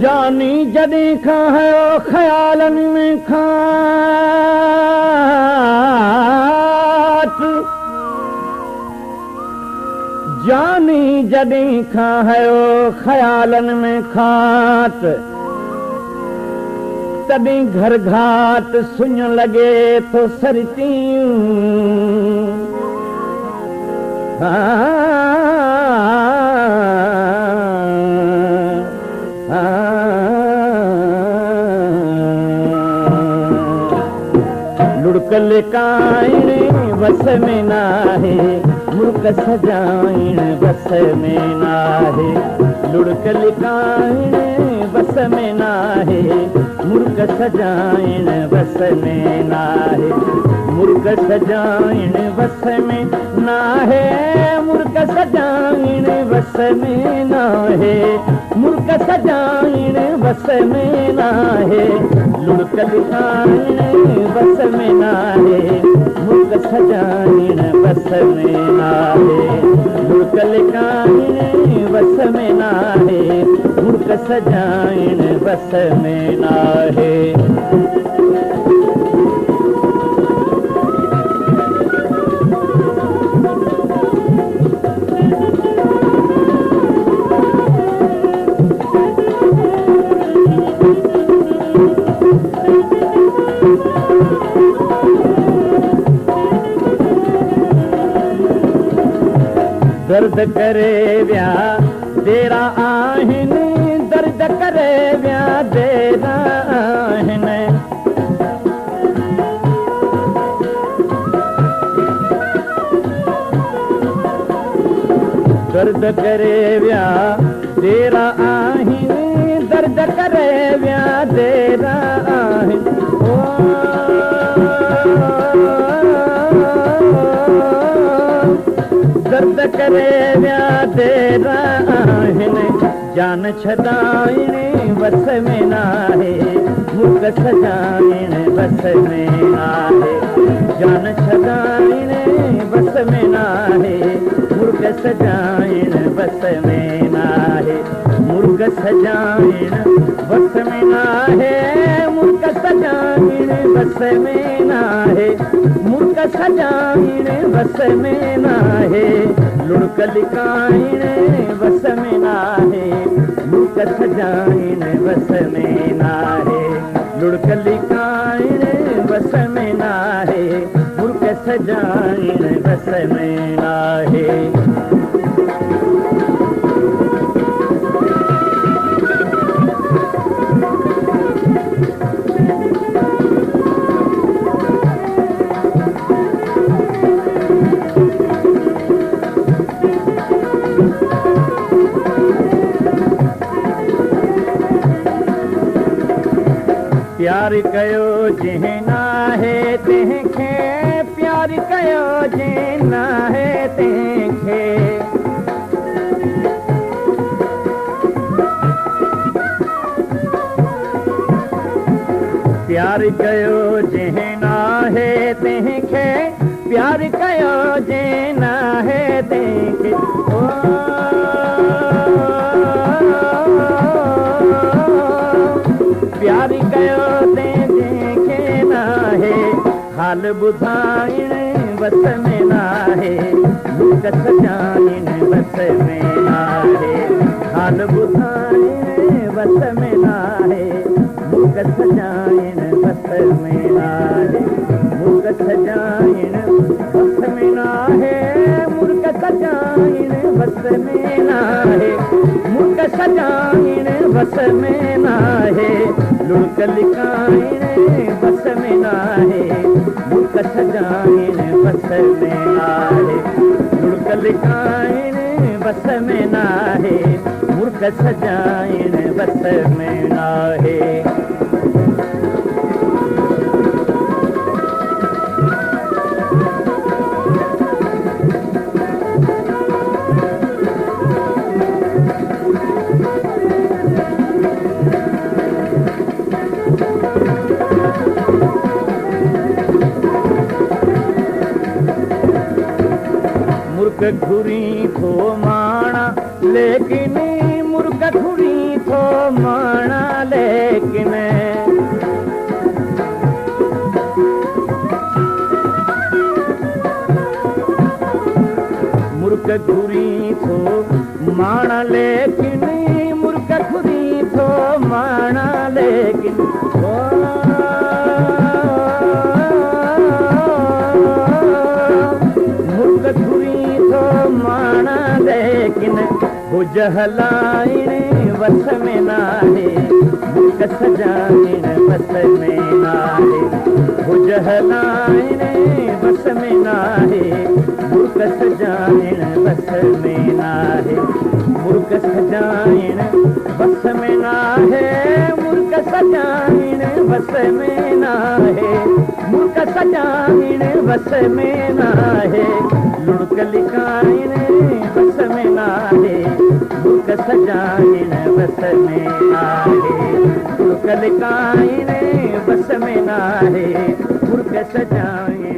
जानी जॾहिं खां है ओ ख़यालनि में खात जानी जॾहिं खां है ओ ख़यालनि में खात तॾहिं घर घाट सुञ लॻे थो सरतियूं लुड़कल काइण बस में नाहे मुल्क सजाइण बस में नाहे लुड़कल काइण बस में नाहे मुल्क सजाइण बस में नाहे मुल्क सजाइण बस में नाहे मुल्क सजाइण बस में नाहे मुल्क सजाइण बस में नाहे लुड़कल काइण बस में नाहे मुल्क सजाइण बस में नाहे लुड़कल काइण बस में नाहे मुल्क सजाइण बस में नाहे दर्द करे विया तेरा आहिनि दर्द करे विया तेरा आहिनि दर्द करे विया तेरा आहिनि दर्द करे विया तेरा आहिनि दर्द करे विया तेरा आहिनि जान छॾाइण बस में नाहे मुल्क सजाइण बस में नाहे जान छॾाइण बस में नाहे मुल्क सजाइण बस में नाहे मुल्क सजाइण बस में नाहे मुल्क सजाइण बस में नाहे मुल्क सजाइण बस में नाहे लुड़कल काइण बस में नाहे मुल्क सजाइण बस में नाहे लुड़कल काइण बस में नाहे मुल्क सजाइण बस में नाहे प्यार कयो जंहिं नाहे तंहिंखे प्यार कयो जंहिं नाहे तंहिंखे प्यार कयो जंहिं नाहे तंहिंखे प्यार कयो जंहिं नाहे तंहिंखे प्यार कयो तंहिंखे नाहे हाल ॿुधाइण बस में नाहे मुल्क सजाइण बस में नाहे हाल ॿुधाइण बस में नाहे मुल्क सजाइण बस में नाहे मुल्क सजाइण बस में नाहे मुल्क सजाइण बस में नाहे मुल्क सजाइण बस में नाहे लुड़कल काइण बस में नाहे मुल्क सजाइण बस में नाहे लुड़कल काइण बस में नाहे मुल्क सजाइण बस में नाहे घुरी थो माणा लेकिन मुर्ग घुरी थो माणा लेकिन मुर्ग घुरी थो माणा लेकिन मुर्ग घुरी थो माणा लेकिन मुर्ग घुरी थो माणा लेकिन भुज हलाइण वस में नाहे मुर्ग सजाइण वस में नाहे भुज हलाइण वस में नाहे मुर्ग सजाइण वस में नाहे मुर्ग सजाइण वस में नाहे मुर्ग सजाइण वस में नाहे मुर्ग सजाइण वस में नाहे लुड़क लिकाइण वस में नाहे मुर्ग सजाइण वस में नाहे लुड़क लिकाइण वस में नाहे मुर्ग सजाइण